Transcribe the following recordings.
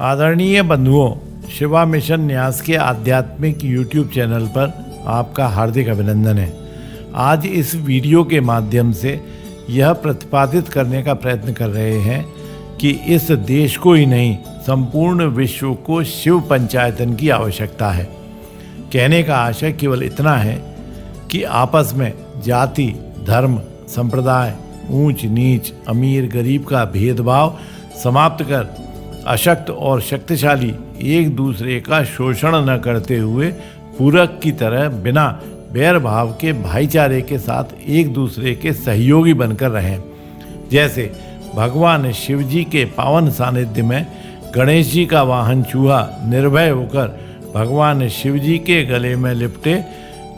आदरणीय बंधुओं, शिवा मिशन न्यास के आध्यात्मिक यूट्यूब चैनल पर आपका हार्दिक अभिनंदन है। आज इस वीडियो के माध्यम से यह प्रतिपादित करने का प्रयत्न कर रहे हैं कि इस देश को ही नहीं, संपूर्ण विश्व को शिव पंचायतन की आवश्यकता है। कहने का आशय केवल इतना है कि आपस में जाति, धर्म, संप्रदाय, ऊंच नीच, अमीर गरीब का भेदभाव समाप्त कर अशक्त और शक्तिशाली एक दूसरे का शोषण न करते हुए पूरक की तरह बिना बैर भाव के भाईचारे के साथ एक दूसरे के सहयोगी बनकर रहें। जैसे भगवान शिव जी के पावन सानिध्य में गणेश जी का वाहन चूहा निर्भय होकर भगवान शिव जी के गले में लिपटे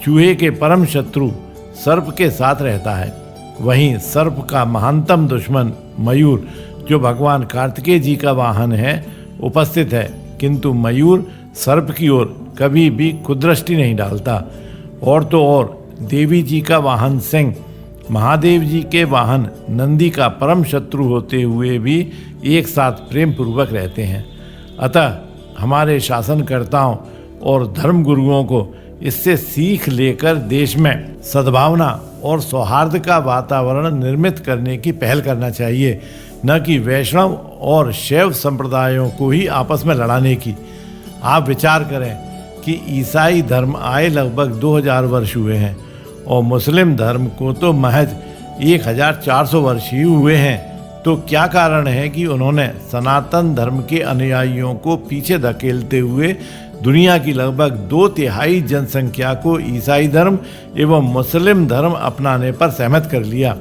चूहे के परम शत्रु सर्प के साथ रहता है, वहीं सर्प का महानतम दुश्मन मयूर, जो भगवान कार्तिकेय जी का वाहन है, उपस्थित है, किंतु मयूर सर्प की ओर कभी भी कुदृष्टि नहीं डालता। और तो और देवी जी का वाहन सिंह, महादेव जी के वाहन नंदी का परम शत्रु होते हुए भी एक साथ प्रेम पूर्वक रहते हैं। अतः हमारे शासनकर्ताओं और धर्म गुरुओं को इससे सीख लेकर देश में सद्भावना और सौहार्द का वातावरण निर्मित करने की पहल करना चाहिए, न कि वैष्णव और शैव संप्रदायों को ही आपस में लड़ाने की। आप विचार करें कि ईसाई धर्म आए लगभग 2000 वर्ष हुए हैं और मुस्लिम धर्म को तो महज 1400 वर्ष ही हुए हैं। तो क्या कारण है कि उन्होंने सनातन धर्म के अनुयायियों को पीछे धकेलते हुए दुनिया की लगभग 2/3 जनसंख्या को ईसाई धर्म एवं मुस्लिम धर्म अपनाने पर सहमत कर लिया।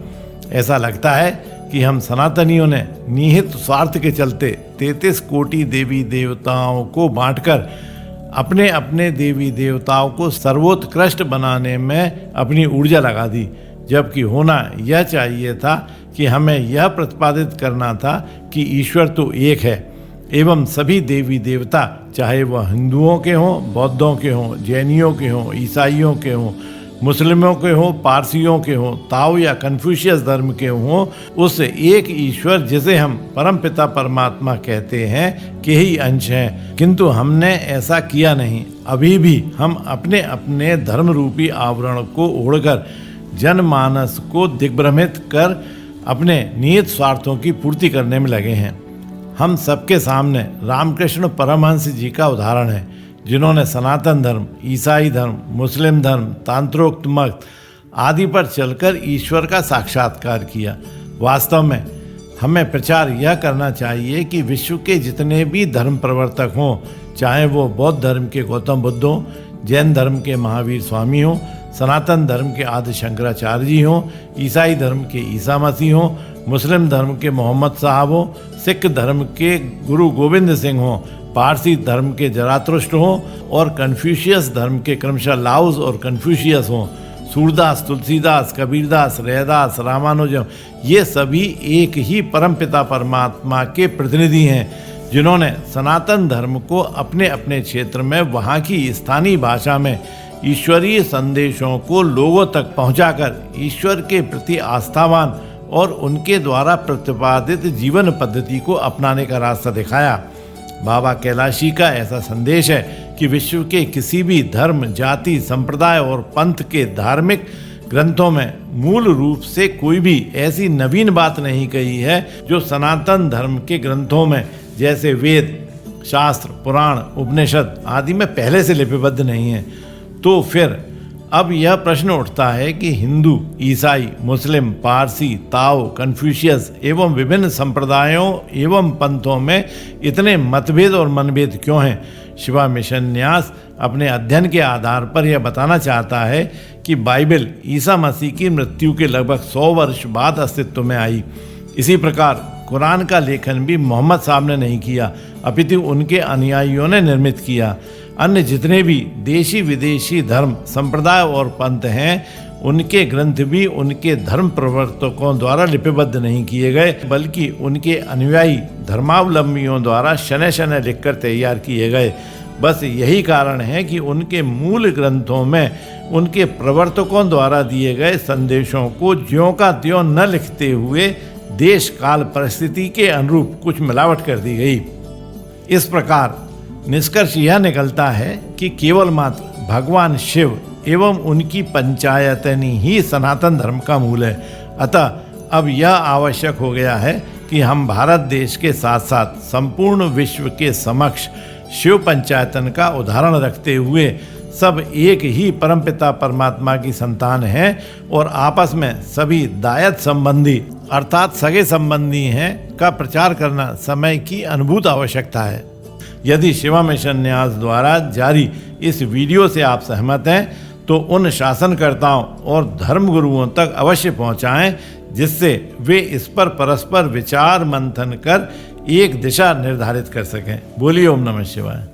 ऐसा लगता है कि हम सनातनियों ने निहित स्वार्थ के चलते 33 कोटि देवी देवताओं को बांटकर अपने अपने देवी देवताओं को सर्वोत्कृष्ट बनाने में अपनी ऊर्जा लगा दी, जबकि होना यह चाहिए था कि हमें यह प्रतिपादित करना था कि ईश्वर तो एक है एवं सभी देवी देवता, चाहे वह हिंदुओं के हों, बौद्धों के हों, जैनियों के हों, ईसाइयों के हों, मुस्लिमों के हों, पारसियों के हों, ताओ या कन्फ्यूशियस धर्म के हों, उस एक ईश्वर जिसे हम परमपिता परमात्मा कहते हैं के ही अंश हैं। किंतु हमने ऐसा किया नहीं। अभी भी हम अपने अपने धर्म रूपी आवरण को ओढ़कर जनमानस को दिग्भ्रमित कर अपने नियत स्वार्थों की पूर्ति करने में लगे हैं। हम सबके सामने रामकृष्ण परमहंस जी का उदाहरण है, जिन्होंने सनातन धर्म, ईसाई धर्म, मुस्लिम धर्म, तांत्रोक्त मत आदि पर चलकर ईश्वर का साक्षात्कार किया। वास्तव में हमें प्रचार यह करना चाहिए कि विश्व के जितने भी धर्म प्रवर्तक हों, चाहे वो बौद्ध धर्म के गौतम बुद्ध हों, जैन धर्म के महावीर स्वामी हों, सनातन धर्म के आदि शंकराचार्य जी हों, ईसाई धर्म के ईसा मसीह हों, मुस्लिम धर्म के मोहम्मद साहब हों, सिख धर्म के गुरु गोविंद सिंह हों, पारसी धर्म के जरातुष्ट्र हों और कन्फ्यूशियस धर्म के क्रमशः लाउस और कन्फ्यूशियस हों, सूरदास, तुलसीदास, कबीरदास, रैदास, रामानुजम, ये सभी एक ही परमपिता परमात्मा के प्रतिनिधि हैं, जिन्होंने सनातन धर्म को अपने अपने क्षेत्र में वहाँ की स्थानीय भाषा में ईश्वरीय संदेशों को लोगों तक पहुँचाकर ईश्वर के प्रति आस्थावान और उनके द्वारा प्रतिपादित जीवन पद्धति को अपनाने का रास्ता दिखाया। बाबा कैलाशी का ऐसा संदेश है कि विश्व के किसी भी धर्म, जाति, संप्रदाय और पंथ के धार्मिक ग्रंथों में मूल रूप से कोई भी ऐसी नवीन बात नहीं कही है जो सनातन धर्म के ग्रंथों में, जैसे वेद, शास्त्र, पुराण, उपनिषद आदि में पहले से लिपिबद्ध नहीं है। तो फिर अब यह प्रश्न उठता है कि हिंदू, ईसाई, मुस्लिम, पारसी, ताओ, कन्फ्यूशियस एवं विभिन्न संप्रदायों एवं पंथों में इतने मतभेद और मनभेद क्यों हैं? शिवा मिशन न्यास अपने अध्ययन के आधार पर यह बताना चाहता है कि बाइबल ईसा मसीह की मृत्यु के लगभग 100 वर्ष बाद अस्तित्व में आई। इसी प्रकार कुरान का लेखन भी मोहम्मद साहब ने नहीं किया, अपितु उनके अनुयायियों ने निर्मित किया। अन्य जितने भी देशी विदेशी धर्म, संप्रदाय और पंथ हैं, उनके ग्रंथ भी उनके धर्म प्रवर्तकों द्वारा लिपिबद्ध नहीं किए गए, बल्कि उनके अनुयायी धर्मावलंबियों द्वारा शनै शनै लिखकर तैयार किए गए। बस यही कारण है कि उनके मूल ग्रंथों में उनके प्रवर्तकों द्वारा दिए गए संदेशों को ज्यों का त्यों न लिखते हुए देश काल परिस्थिति के अनुरूप कुछ मिलावट कर दी गई। इस प्रकार निष्कर्ष यह निकलता है कि केवल मात्र भगवान शिव एवं उनकी पंचायतनी ही सनातन धर्म का मूल है। अतः अब यह आवश्यक हो गया है कि हम भारत देश के साथ साथ संपूर्ण विश्व के समक्ष शिव पंचायतन का उदाहरण रखते हुए सब एक ही परमपिता परमात्मा की संतान हैं और आपस में सभी दायद संबंधी अर्थात सगे संबंधी हैं का प्रचार करना समय की अनुभूत आवश्यकता है। यदि शिवा मिशन न्यास द्वारा जारी इस वीडियो से आप सहमत हैं तो उन शासनकर्ताओं और धर्मगुरुओं तक अवश्य पहुंचाएं, जिससे वे इस पर परस्पर विचार मंथन कर एक दिशा निर्धारित कर सकें। बोलिए ओम नमः शिवाय।